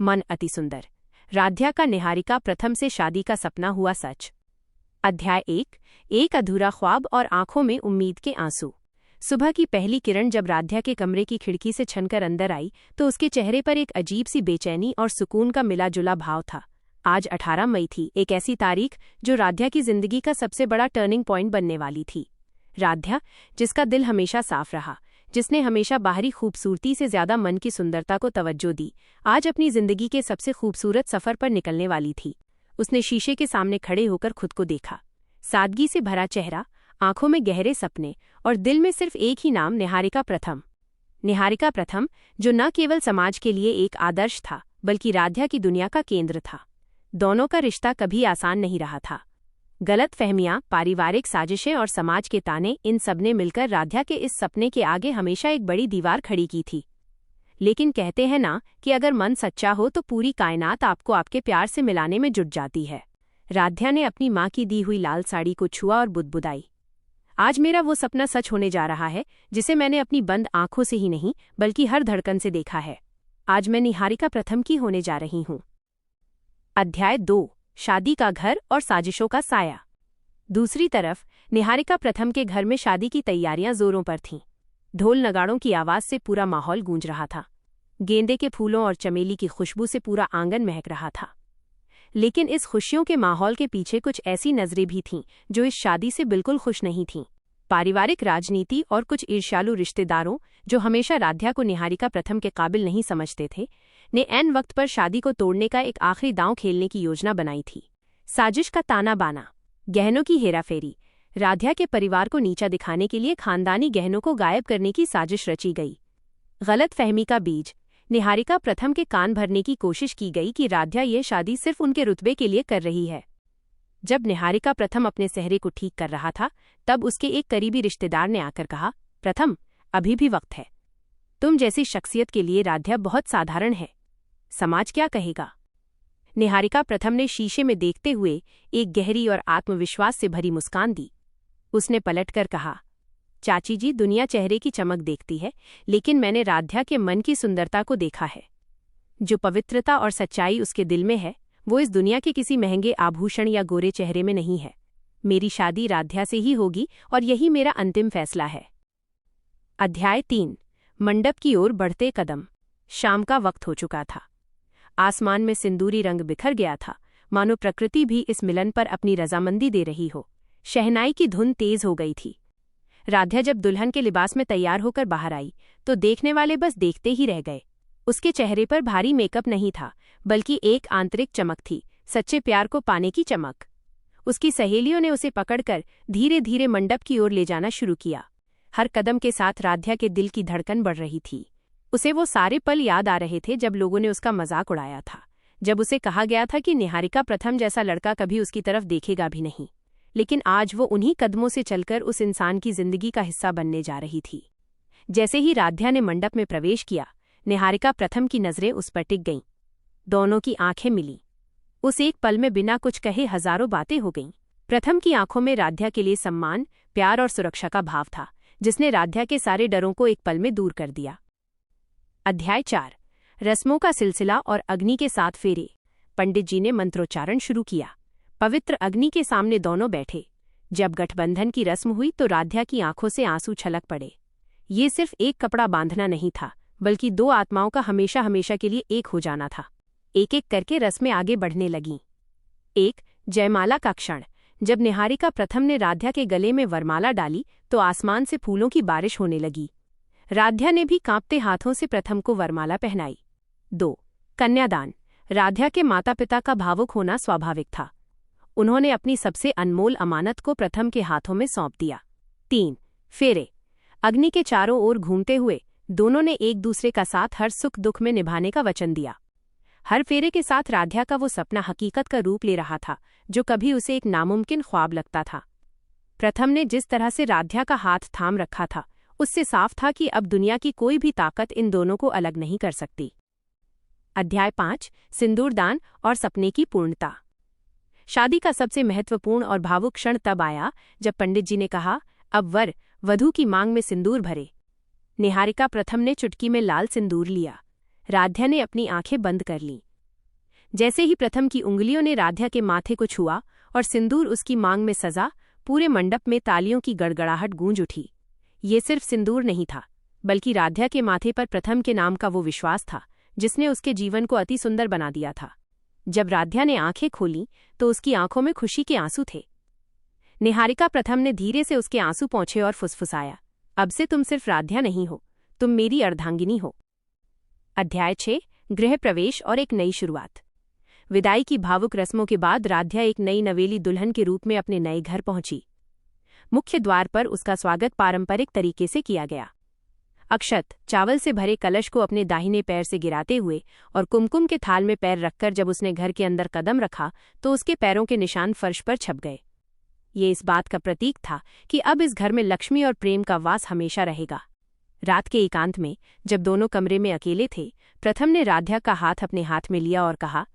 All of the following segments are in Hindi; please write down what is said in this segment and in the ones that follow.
मन अति सुंदर। राध्या का निहारिका प्रथम से शादी का सपना हुआ सच। अध्याय 1। एक अधूरा ख्वाब और आंखों में उम्मीद के आंसू। सुबह की पहली किरण जब राध्या के कमरे की खिड़की से छनकर अंदर आई तो उसके चेहरे पर एक अजीब सी बेचैनी और सुकून का मिला जुला भाव था। आज 18 मई थी, एक ऐसी तारीख जो राध्या की जिंदगी का सबसे बड़ा टर्निंग पॉइंट बनने वाली थी। राध्या, जिसका दिल हमेशा साफ रहा, जिसने हमेशा बाहरी खूबसूरती से ज्यादा मन की सुंदरता को तवज्जो दी, आज अपनी जिंदगी के सबसे खूबसूरत सफर पर निकलने वाली थी। उसने शीशे के सामने खड़े होकर खुद को देखा। सादगी से भरा चेहरा, आंखों में गहरे सपने और दिल में सिर्फ एक ही नाम, निहारिका प्रथम। निहारिका प्रथम, जो न केवल समाज के लिए एक आदर्श था बल्कि राध्या की दुनिया का केंद्र था। दोनों का रिश्ता कभी आसान नहीं रहा था। गलत फहमियां, पारिवारिक साजिशें और समाज के ताने, इन सबने मिलकर राध्या के इस सपने के आगे हमेशा एक बड़ी दीवार खड़ी की थी। लेकिन कहते हैं ना कि अगर मन सच्चा हो तो पूरी कायनात आपको आपके प्यार से मिलाने में जुट जाती है। राध्या ने अपनी माँ की दी हुई लाल साड़ी को छुआ और बुदबुदाई। आज मेरा वो सपना सच होने जा रहा है जिसे मैंने अपनी बंद आंखों से ही नहीं बल्कि हर धड़कन से देखा है। आज मैं निहारिका प्रथम की होने जा रही हूँ। अध्याय 2। शादी का घर और साजिशों का साया। दूसरी तरफ निहारिका प्रथम के घर में शादी की तैयारियां जोरों पर थीं। ढोल नगाड़ों की आवाज से पूरा माहौल गूंज रहा था। गेंदे के फूलों और चमेली की खुशबू से पूरा आंगन महक रहा था। लेकिन इस खुशियों के माहौल के पीछे कुछ ऐसी नजरें भी थीं जो इस शादी से बिल्कुल खुश नहीं थीं। पारिवारिक राजनीति और कुछ ईर्ष्यालु रिश्तेदारों, जो हमेशा राध्या को निहारिका प्रथम के काबिल नहीं समझते थे, ने ऐन वक्त पर शादी को तोड़ने का एक आखिरी दांव खेलने की योजना बनाई थी। साजिश का ताना बाना, गहनों की हेराफेरी। राध्या के परिवार को नीचा दिखाने के लिए खानदानी गहनों को गायब करने की साजिश रची गई। गलत फहमी का बीज, निहारिका प्रथम के कान भरने की कोशिश की गई कि राध्या ये शादी सिर्फ उनके रुतबे के लिए कर रही है। जब निहारिका प्रथम अपने सेहरे को ठीक कर रहा था तब उसके एक करीबी रिश्तेदार ने आकर कहा, प्रथम, अभी भी वक्त है। तुम जैसी शख्सियत के लिए राध्या बहुत साधारण है। समाज क्या कहेगा? निहारिका प्रथम ने शीशे में देखते हुए एक गहरी और आत्मविश्वास से भरी मुस्कान दी। उसने पलटकर कहा, चाची जी, दुनिया चेहरे की चमक देखती है, लेकिन मैंने राध्या के मन की सुंदरता को देखा है। जो पवित्रता और सच्चाई उसके दिल में है वो इस दुनिया के किसी महंगे आभूषण या गोरे चेहरे में नहीं है। मेरी शादी राध्या से ही होगी और यही मेरा अंतिम फैसला है। अध्याय 3। मंडप की ओर बढ़ते कदम। शाम का वक्त हो चुका था। आसमान में सिंदूरी रंग बिखर गया था, मानो प्रकृति भी इस मिलन पर अपनी रजामंदी दे रही हो। शहनाई की धुन तेज हो गई थी। राध्या जब दुल्हन के लिबास में तैयार होकर बाहर आई तो देखने वाले बस देखते ही रह गए। उसके चेहरे पर भारी मेकअप नहीं था बल्कि एक आंतरिक चमक थी, सच्चे प्यार को पाने की चमक। उसकी सहेलियों ने उसे पकड़कर धीरे धीरे मंडप की ओर ले जाना शुरू किया। हर कदम के साथ राध्या के दिल की धड़कन बढ़ रही थी। उसे वो सारे पल याद आ रहे थे जब लोगों ने उसका मजाक उड़ाया था, जब उसे कहा गया था कि निहारिका प्रथम जैसा लड़का कभी उसकी तरफ देखेगा भी नहीं। लेकिन आज वो उन्हीं कदमों से चलकर उस इंसान की जिंदगी का हिस्सा बनने जा रही थी। जैसे ही राध्या ने मंडप में प्रवेश किया, निहारिका प्रथम की नजरें उस पर टिक गईं। दोनों की आंखें मिली। उस एक पल में बिना कुछ कहे हजारों बातें हो गईं। प्रथम की आंखों में राध्या के लिए सम्मान, प्यार और सुरक्षा का भाव था, जिसने राध्या के सारे डरों को एक पल में दूर कर दिया। अध्याय 4। रस्मों का सिलसिला और अग्नि के 7 फेरे। पंडित जी ने मंत्रोच्चारण शुरू किया। पवित्र अग्नि के सामने दोनों बैठे। जब गठबंधन की रस्म हुई तो राध्या की आंखों से आंसू छलक पड़े। ये सिर्फ एक कपड़ा बांधना नहीं था बल्कि 2 आत्माओं का हमेशा हमेशा के लिए एक हो जाना था। एक एक करके रस्में आगे बढ़ने लगीं। 1। जयमाला का क्षण। जब निहारिका प्रथम ने राध्या के गले में वरमाला डाली तो आसमान से फूलों की बारिश होने लगी। राध्या ने भी कांपते हाथों से प्रथम को वरमाला पहनाई। 2। कन्यादान। राध्या के माता पिता का भावुक होना स्वाभाविक था। उन्होंने अपनी सबसे अनमोल अमानत को प्रथम के हाथों में सौंप दिया। 3। फेरे। अग्नि के चारों ओर घूमते हुए दोनों ने एक दूसरे का साथ हर सुख दुख में निभाने का वचन दिया। हर फेरे के साथ राध्या का वो सपना हकीकत का रूप ले रहा था जो कभी उसे एक नामुमकिन ख्वाब लगता था। प्रथम ने जिस तरह से राध्या का हाथ थाम रखा था उससे साफ था कि अब दुनिया की कोई भी ताकत इन दोनों को अलग नहीं कर सकती। अध्याय 5। सिंदूरदान और सपने की पूर्णता। शादी का सबसे महत्वपूर्ण और भावुक क्षण तब आया जब पंडित जी ने कहा, अब वर वधू की मांग में सिंदूर भरे। निहारिका प्रथम ने चुटकी में लाल सिंदूर लिया। राध्या ने अपनी आंखें बंद कर लीं। जैसे ही प्रथम की उंगलियों ने राध्या के माथे को छुआ और सिंदूर उसकी मांग में सजा, पूरे मंडप में तालियों की गड़गड़ाहट गूंज उठी। ये सिर्फ सिंदूर नहीं था, बल्कि राध्या के माथे पर प्रथम के नाम का वो विश्वास था जिसने उसके जीवन को अति सुंदर बना दिया था। जब राध्या ने आंखें खोलीं तो उसकी आंखों में खुशी के आंसू थे। निहारिका प्रथम ने धीरे से उसके आंसू पोंछे और फुसफुसाया, अब से तुम सिर्फ राध्या नहीं हो, तुम मेरी अर्धांगिनी हो। अध्याय 6 गृह प्रवेश और एक नई शुरुआत। विदाई की भावुक रस्मों के बाद राध्या एक नई नवेली दुल्हन के रूप में अपने नए घर पहुंची। मुख्य द्वार पर उसका स्वागत पारंपरिक तरीके से किया गया। अक्षत, चावल से भरे कलश को अपने दाहिने पैर से गिराते हुए और कुमकुम के थाल में पैर रखकर जब उसने घर के अंदर कदम रखा तो उसके पैरों के निशान फर्श पर छप गए। ये इस बात का प्रतीक था कि अब इस घर में लक्ष्मी और प्रेम का वास हमेशा रहेगा। रात के एकांत में जब दोनों कमरे में अकेले थे, प्रथम ने राध्या का हाथ अपने हाथ में लिया और कहा,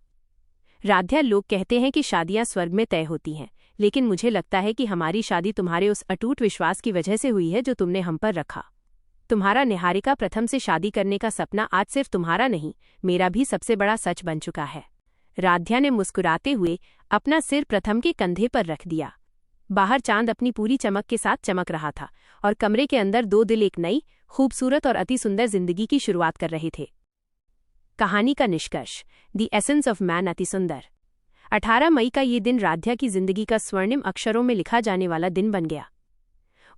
राध्या, लोग कहते हैं कि शादियां स्वर्ग में तय होती हैं, लेकिन मुझे लगता है कि हमारी शादी तुम्हारे उस अटूट विश्वास की वजह से हुई है जो तुमने हम पर रखा। तुम्हारा निहारिका प्रथम से शादी करने का सपना आज सिर्फ तुम्हारा नहीं, मेरा भी सबसे बड़ा सच बन चुका है। राध्या ने मुस्कुराते हुए अपना सिर प्रथम के कंधे पर रख दिया। बाहर चांद अपनी पूरी चमक के साथ चमक रहा था और कमरे के अंदर दो दिल एक नई, खूबसूरत और अति सुंदर जिंदगी की शुरुआत कर रहे थे। कहानी का निष्कर्ष, द एसेंस ऑफ मैन अति सुंदर। 18 मई का ये दिन राध्या की जिंदगी का स्वर्णिम अक्षरों में लिखा जाने वाला दिन बन गया।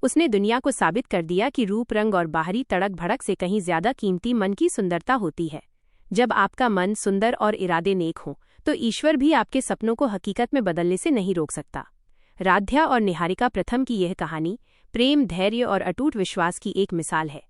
उसने दुनिया को साबित कर दिया कि रूप, रंग और बाहरी तड़क भड़क से कहीं ज्यादा कीमती मन की सुंदरता होती है। जब आपका मन सुंदर और इरादे नेक हों तो ईश्वर भी आपके सपनों को हकीकत में बदलने से नहीं रोक सकता। राध्या और निहारिका प्रथम की यह कहानी प्रेम, धैर्य और अटूट विश्वास की एक मिसाल है।